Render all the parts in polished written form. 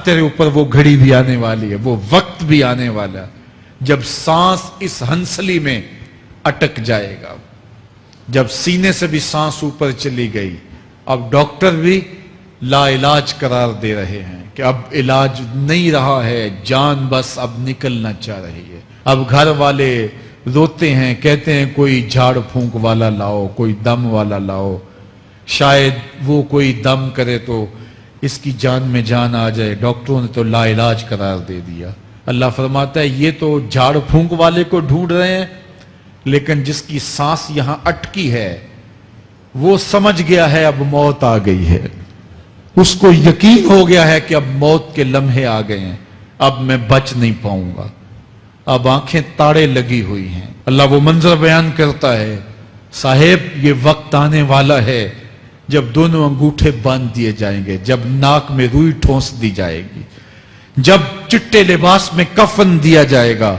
تیرے اوپر وہ گھڑی بھی آنے والی ہے، وہ وقت بھی آنے والا ہے جب سانس اس ہنسلی میں اٹک جائے گا، جب سینے سے بھی سانس اوپر چلی گئی، اب ڈاکٹر بھی لا علاج قرار دے رہے ہیں کہ اب علاج نہیں رہا ہے، جان بس اب نکلنا چاہ رہی ہے۔ اب گھر والے روتے ہیں، کہتے ہیں کوئی جھاڑ پھونک والا لاؤ، کوئی دم والا لاؤ، شاید وہ کوئی دم کرے تو اس کی جان میں جان آ جائے۔ ڈاکٹروں نے تو لا علاج قرار دے دیا۔ اللہ فرماتا ہے یہ تو جھاڑ پھونک والے کو ڈھونڈ رہے ہیں، لیکن جس کی سانس یہاں اٹکی ہے وہ سمجھ گیا ہے اب موت آ گئی ہے، اس کو یقین ہو گیا ہے کہ اب موت کے لمحے آ گئے ہیں، اب میں بچ نہیں پاؤں گا، اب آنکھیں تاڑے لگی ہوئی ہیں۔ اللہ وہ منظر بیان کرتا ہے، صاحب یہ وقت آنے والا ہے جب دونوں انگوٹھے باندھ دیے جائیں گے، جب ناک میں روئی ٹھونس دی جائے گی، جب چٹے لباس میں کفن دیا جائے گا،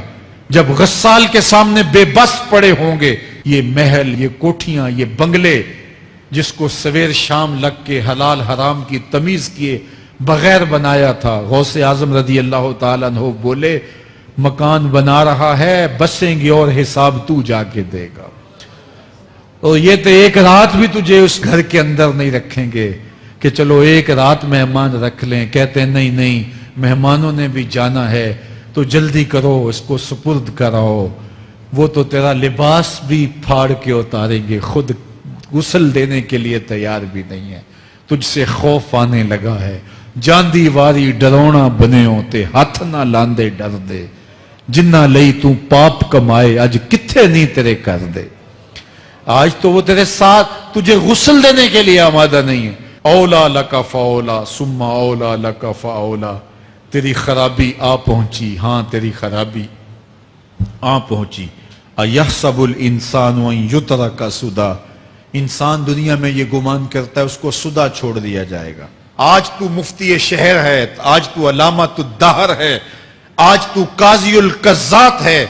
جب غسال کے سامنے بے بس پڑے ہوں گے۔ یہ محل، یہ کوٹھیاں، یہ بنگلے جس کو سویر شام لگ کے حلال حرام کی تمیز کیے بغیر بنایا تھا، غوث اعظم رضی اللہ تعالیٰ عنہ بولے مکان بنا رہا ہے، بسیں گے اور حساب تو جا کے دے گا، اور یہ تو ایک رات بھی تجھے اس گھر کے اندر نہیں رکھیں گے کہ چلو ایک رات مہمان رکھ لیں۔ کہتے ہیں نہیں نہیں، مہمانوں نے بھی جانا ہے تو جلدی کرو، اس کو سپرد کراؤ، وہ تو تیرا لباس بھی پھاڑ کے اتاریں گے، خود غسل دینے کے لیے تیار بھی نہیں ہے، تجھ سے خوف آنے لگا ہے۔ جاندی واری ڈرونا بنے ہوتے، ہاتھ نہ لاندے ڈر دے، جنہ لئی تو پاپ کمائے اج کتھے نہیں تیرے کر دے۔ آج تو وہ تیرے ساتھ تجھے غسل دینے کے لیے آمادہ نہیں ہے۔ اولا لک فاولا ثم اولا لک فاولا، تیری خرابی آ پہنچی، ہاں تیری خرابی آ پہنچی۔ ایحسب الانسان ان یترک سدی، انسان دنیا میں یہ گمان کرتا ہے اس کو سدا چھوڑ دیا جائے گا۔ آج تو مفتی شہر ہے، آج تو علامۃ الدہر ہے، آج تو قاضی القضات ہے،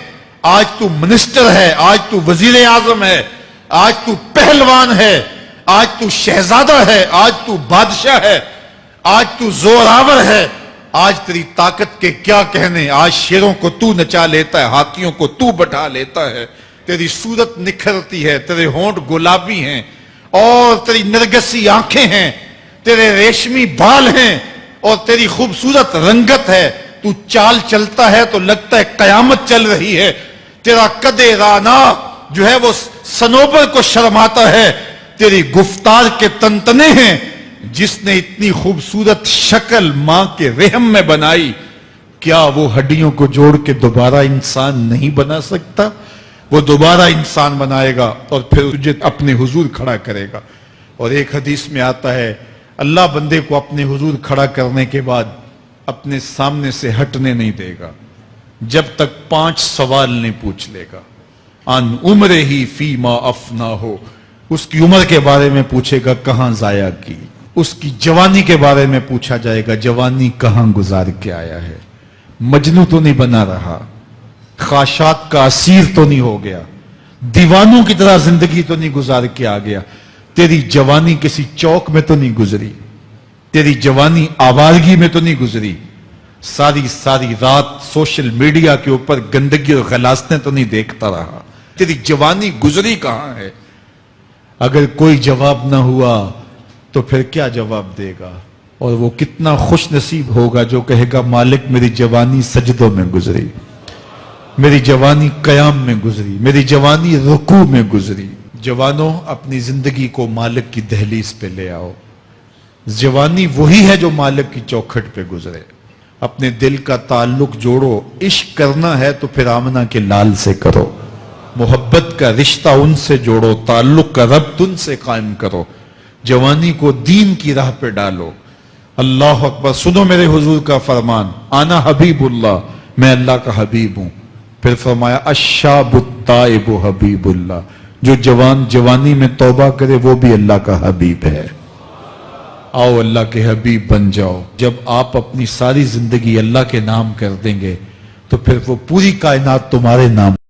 آج تو منسٹر ہے، آج تو وزیر اعظم ہے، آج تو پہلوان ہے، آج تو شہزادہ ہے، آج تو بادشاہ ہے، آج تو زوراور ہے، آج تیری طاقت کے کیا کہنے، آج شیروں کو تو نچا لیتا ہے، ہاتھیوں کو تو بٹھا لیتا ہے، تیری صورت نکھرتی ہے، تیرے ہونٹ گلابی ہیں اور تیری نرگسی آنکھیں ہیں، تیرے ریشمی بال ہیں اور تیری خوبصورت رنگت ہے، تو چال چلتا ہے تو لگتا ہے قیامت چل رہی ہے، تیرا قد رانا جو ہے وہ صنوبر کو شرماتا ہے، تیری گفتار کے تنتنے ہیں۔ جس نے اتنی خوبصورت شکل ماں کے رحم میں بنائی، کیا وہ ہڈیوں کو جوڑ کے دوبارہ انسان نہیں بنا سکتا؟ وہ دوبارہ انسان بنائے گا اور پھر تجھے اپنے حضور کھڑا کرے گا۔ اور ایک حدیث میں آتا ہے اللہ بندے کو اپنے حضور کھڑا کرنے کے بعد اپنے سامنے سے ہٹنے نہیں دے گا جب تک 5 سوال نہیں پوچھ لے گا۔ ان عمرہ ہی فیما افنا ہو، اس کی عمر کے بارے میں پوچھے گا کہاں ضائع کی، اس کی جوانی کے بارے میں پوچھا جائے گا جوانی کہاں گزار کے آیا ہے، مجنوں تو نہیں بنا رہا، خواہشات کا اسیر تو نہیں ہو گیا، دیوانوں کی طرح زندگی تو نہیں گزار کے آ گیا، تیری جوانی کسی چوک میں تو نہیں گزری، تیری جوانی آوارگی میں تو نہیں گزری، ساری رات سوشل میڈیا کے اوپر گندگی اور غلاظتیں تو نہیں دیکھتا رہا، تیری جوانی گزری کہاں ہے؟ اگر کوئی جواب نہ ہوا تو پھر کیا جواب دے گا؟ اور وہ کتنا خوش نصیب ہوگا جو کہے گا مالک میری جوانی سجدوں میں گزری، میری جوانی قیام میں گزری، میری جوانی رکوع میں گزری۔ جوانوں اپنی زندگی کو مالک کی دہلیز پہ لے آؤ، جوانی وہی ہے جو مالک کی چوکھٹ پہ گزرے۔ اپنے دل کا تعلق جوڑو، عشق کرنا ہے تو پھر آمنہ کے لال سے کرو، محبت کا رشتہ ان سے جوڑو، تعلق کا ربط ان سے قائم کرو، جوانی کو دین کی راہ پہ ڈالو۔ اللہ اکبر، سنو میرے حضور کا فرمان، آنا حبیب اللہ، میں اللہ کا حبیب ہوں۔ پھر فرمایا الشاب التائب حبیب اللہ، جو جوان جوانی میں توبہ کرے وہ بھی اللہ کا حبیب ہے۔ آؤ اللہ کے حبیب بن جاؤ۔ جب آپ اپنی ساری زندگی اللہ کے نام کر دیں گے تو پھر وہ پوری کائنات تمہارے نام